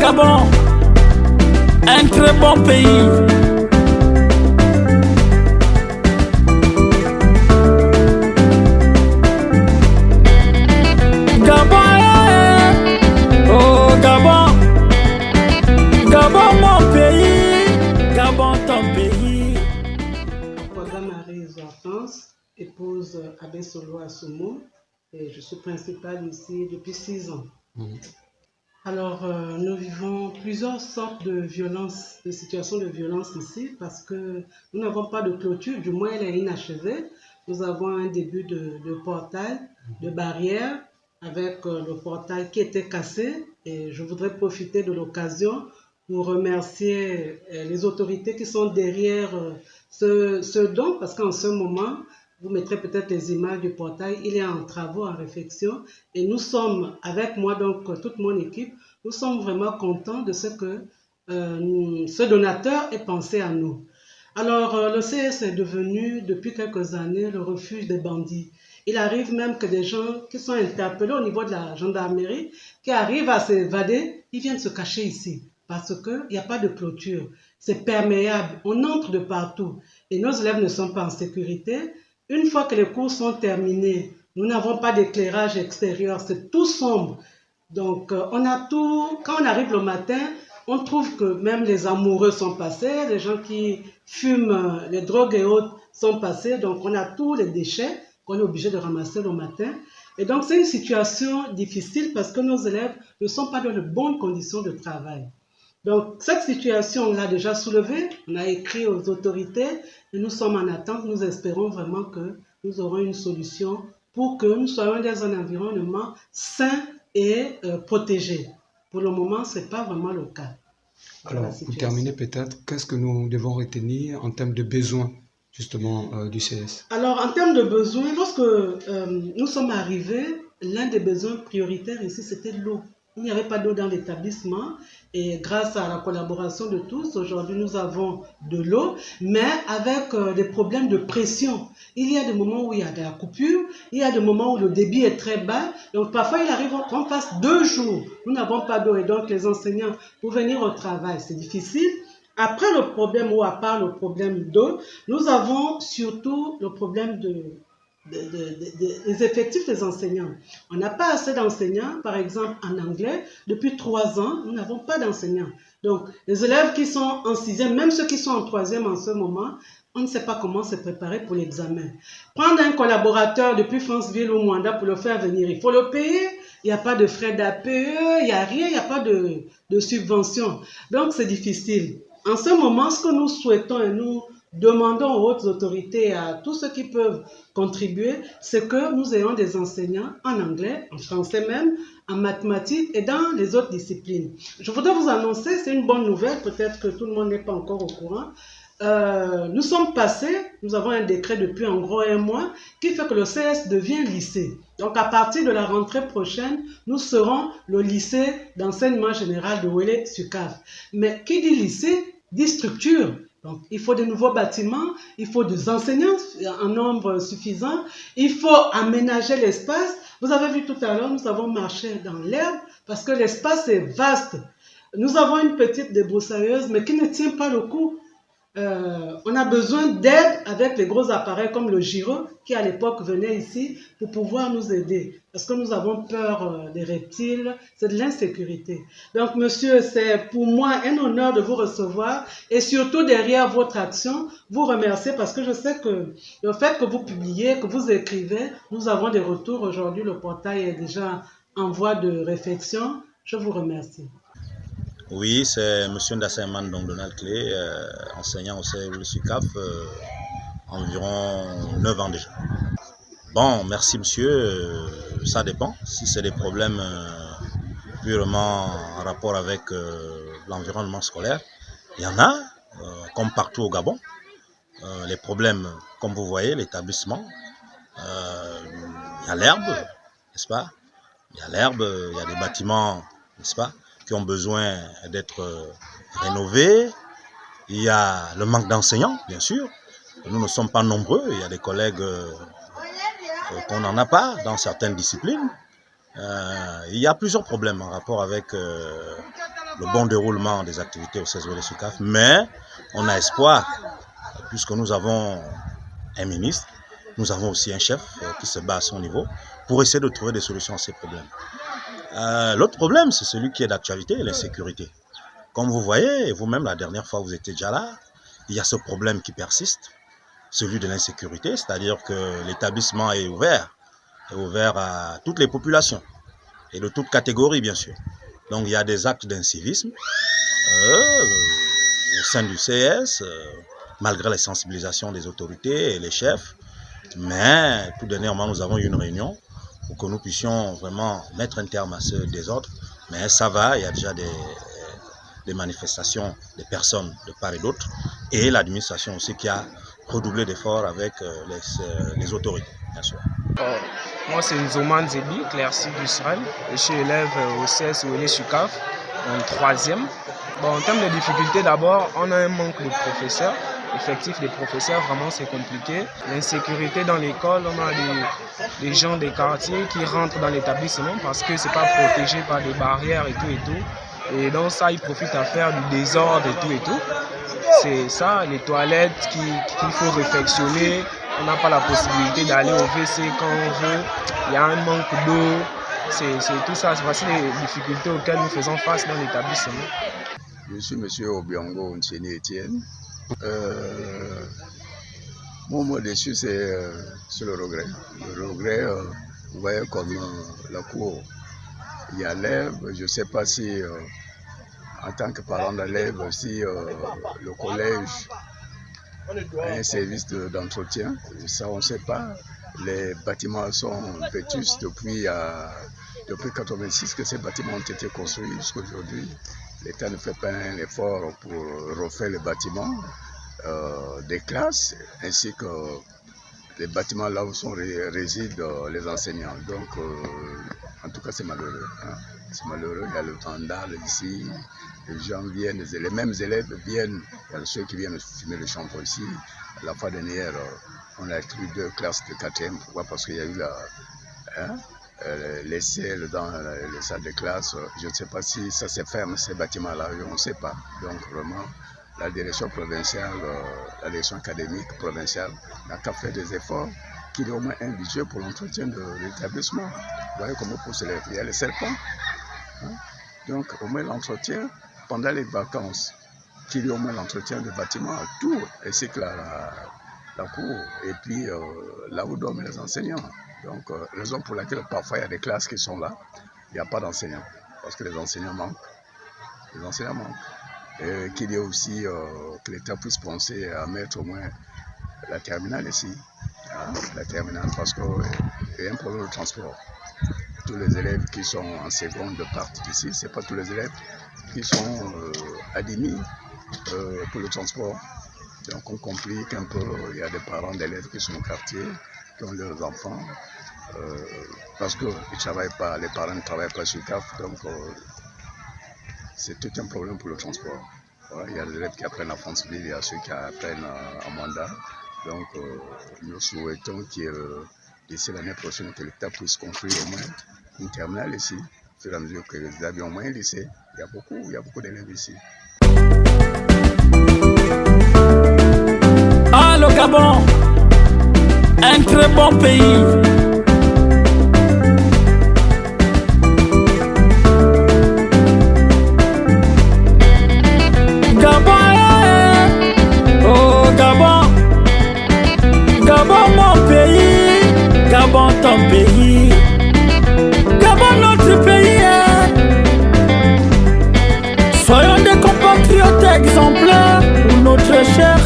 Gabon, un très bon pays. Gabon, oh Gabon, Gabon mon pays, Gabon ton pays. Oga Marie Hortense, épouse Abbé Solo Asumo, et je suis principale ici depuis 6 ans. Alors, nous vivons plusieurs sortes de violences, de situations de violence ici, parce que nous n'avons pas de clôture, du moins elle est inachevée. Nous avons un début de portail, de barrière, avec le portail qui était cassé. Et je voudrais profiter de l'occasion pour remercier les autorités qui sont derrière ce don, parce qu'en ce moment, vous mettrez peut-être les images du portail, il est en travaux, en réflexion, et nous sommes, avec moi, donc toute mon équipe, nous sommes vraiment contents de ce que ce donateur ait pensé à nous. Alors, le CS est devenu, depuis quelques années, le refuge des bandits. Il arrive même que des gens qui sont interpellés au niveau de la gendarmerie, qui arrivent à s'évader, ils viennent se cacher ici, parce qu'il n'y a pas de clôture. C'est perméable, on entre de partout, et nos élèves ne sont pas en sécurité. Une fois que les cours sont terminés, nous n'avons pas d'éclairage extérieur, c'est tout sombre. Donc, on a tout. Quand on arrive le matin, on trouve que même les amoureux sont passés, les gens qui fument les drogues et autres sont passés. Donc, on a tous les déchets qu'on est obligé de ramasser le matin. Et donc, c'est une situation difficile parce que nos élèves ne sont pas dans de bonnes conditions de travail. Donc, cette situation, on l'a déjà soulevée, on a écrit aux autorités et nous sommes en attente. Nous espérons vraiment que nous aurons une solution pour que nous soyons dans un environnement sain et protégé. Pour le moment, ce n'est pas vraiment le cas. Alors, pour terminer peut-être, qu'est-ce que nous devons retenir en termes de besoins justement du CS? Alors, en termes de besoins, lorsque nous sommes arrivés, l'un des besoins prioritaires ici, c'était l'eau. Il n'y avait pas d'eau dans l'établissement et grâce à la collaboration de tous, aujourd'hui nous avons de l'eau, mais avec des problèmes de pression. Il y a des moments où il y a de la coupure, il y a des moments où le débit est très bas, donc parfois il arrive qu'on fasse 2 jours, nous n'avons pas d'eau et donc les enseignants pour venir au travail, c'est difficile. Après le problème ou à part le problème d'eau, nous avons surtout le problème des effectifs des enseignants. On n'a pas assez d'enseignants, par exemple en anglais, depuis 3 ans, nous n'avons pas d'enseignants. Donc, les élèves qui sont en 6e, même ceux qui sont en 3e en ce moment, on ne sait pas comment se préparer pour l'examen. Prendre un collaborateur depuis Franceville ou Mwanda pour le faire venir, il faut le payer. Il n'y a pas de frais d'APE, il n'y a rien, il n'y a pas de subvention. Donc, c'est difficile. En ce moment, ce que nous souhaitons et nous demandons aux hautes autorités, à tous ceux qui peuvent contribuer, c'est que nous ayons des enseignants en anglais, en français même, en mathématiques et dans les autres disciplines. Je voudrais vous annoncer, c'est une bonne nouvelle, peut-être que tout le monde n'est pas encore au courant. Nous sommes passés, nous avons un décret depuis en gros 1 mois qui fait que le CS devient lycée. Donc à partir de la rentrée prochaine, nous serons le lycée d'enseignement général de Ouélé-Sucave. Mais qui dit lycée, dit structure. Donc il faut de nouveaux bâtiments, il faut des enseignants en nombre suffisant, il faut aménager l'espace. Vous avez vu tout à l'heure, nous avons marché dans l'herbe parce que l'espace est vaste. Nous avons une petite débroussailleuse mais qui ne tient pas le coup. On a besoin d'aide avec les gros appareils comme le gyro qui à l'époque venait ici pour pouvoir nous aider parce que nous avons peur des reptiles, c'est de l'insécurité. Donc monsieur, c'est pour moi un honneur de vous recevoir et surtout derrière votre action, vous remercier parce que je sais que le fait que vous publiez, que vous écrivez, nous avons des retours aujourd'hui, le portail est déjà en voie de réflexion. Je vous remercie. Oui, c'est M. Ndassaïman, donc Donald Clé, enseignant au CEL-SUCAF, environ 9 ans déjà. Bon, merci monsieur, ça dépend. Si c'est des problèmes purement en rapport avec l'environnement scolaire, il y en a, comme partout au Gabon. Les problèmes, comme vous voyez, l'établissement, il y a l'herbe, n'est-ce pas? Il y a l'herbe, il y a des bâtiments, n'est-ce pas, qui ont besoin d'être rénovés. Il y a le manque d'enseignants, bien sûr. Nous ne sommes pas nombreux. Il y a des collègues qu'on n'en a pas dans certaines disciplines. Il y a plusieurs problèmes en rapport avec le bon déroulement des activités au CESOL SUCAF, mais on a espoir, puisque nous avons un ministre, nous avons aussi un chef qui se bat à son niveau pour essayer de trouver des solutions à ces problèmes. L'autre problème, c'est celui qui est d'actualité, l'insécurité. Comme vous voyez, et vous-même la dernière fois vous étiez déjà là, il y a ce problème qui persiste, celui de l'insécurité, c'est-à-dire que l'établissement est ouvert à toutes les populations et de toutes catégories bien sûr. Donc il y a des actes d'incivisme au sein du CS, malgré les sensibilisations des autorités et les chefs, mais tout dernièrement nous avons eu une réunion pour que nous puissions vraiment mettre un terme à ce désordre, mais ça va, il y a déjà des manifestations des personnes de part et d'autre, et l'administration aussi qui a redoublé d'efforts avec les autorités, bien sûr. Moi, c'est Nzoman Zebi, Clercy d'Israël. Je suis élève au CESOL SUCAF en 3e. Bon, en termes de difficultés, d'abord, on a un manque de professeurs. Effectif des professeurs, vraiment, c'est compliqué. L'insécurité dans l'école, on a des gens des quartiers qui rentrent dans l'établissement parce que c'est pas protégé par des barrières et tout. Et donc ça, ils profitent à faire du désordre et tout. C'est ça, les toilettes qu'il faut réfectionner. On n'a pas la possibilité d'aller au WC quand on veut. Il y a un manque d'eau. C'est tout ça. Voici les difficultés auxquelles nous faisons face dans l'établissement. Je suis M. Obiango Nseni Etienne. Mon mot dessus, c'est le regret. Le regret, vous voyez comme la cour, il y a l'élève. Je ne sais pas si, en tant que parent d'élève, si le collège a un service d'entretien. Ça, on ne sait pas. Les bâtiments sont vétustes depuis 1986 que ces bâtiments ont été construits jusqu'à aujourd'hui. L'État ne fait pas un effort pour refaire les bâtiments des classes ainsi que les bâtiments là où résident les enseignants. Donc, en tout cas, c'est malheureux. Hein. C'est malheureux. Il y a le vandale ici. Les gens viennent, les mêmes élèves viennent. Il y a ceux qui viennent fumer le chambre ici. La fois dernière, on a inclus 2 classes de 4e. Pourquoi? Parce qu'il y a eu les selles dans les salles de classe. Je ne sais pas si ça se ferme, ces bâtiments-là. On ne sait pas. Donc, vraiment, la direction provinciale, la direction académique provinciale n'a qu'à faire des efforts, qu'il y ait au moins un budget pour l'entretien de l'établissement. Vous voyez comment pousse les... Il y a les serpents. Hein? Donc, au moins l'entretien, pendant les vacances, qu'il y ait au moins l'entretien de bâtiments à tout, ainsi que la cour, et puis là où dorment les enseignants. Donc, raison pour laquelle parfois il y a des classes qui sont là, il n'y a pas d'enseignants, parce que les enseignants manquent. Les enseignants manquent. Et qu'il y ait aussi, que l'État puisse penser à mettre au moins la terminale ici, hein, la terminale, parce qu'il y a un problème de transport. Tous les élèves qui sont en seconde partent d'ici, ce n'est pas tous les élèves qui sont admis pour le transport. Donc on complique un peu, il y a des parents d'élèves qui sont au quartier, qui ont leurs enfants, parce que les parents ne travaillent pas sur CAF, donc c'est tout un problème pour le transport. Voilà, il y a des élèves qui apprennent à Franceville, il y a ceux qui apprennent à Manda. Donc nous souhaitons d'ici l'année prochaine que l'État puisse construire au moins une terminale ici, au fur et à mesure que les élèves ont au moins un lycée. Il y a beaucoup d'élèves ici. Ah, le Gabon, un très bon pays. Gabon, ton pays, Gabon, notre pays. Soyons des compatriotes exemplaires pour notre cher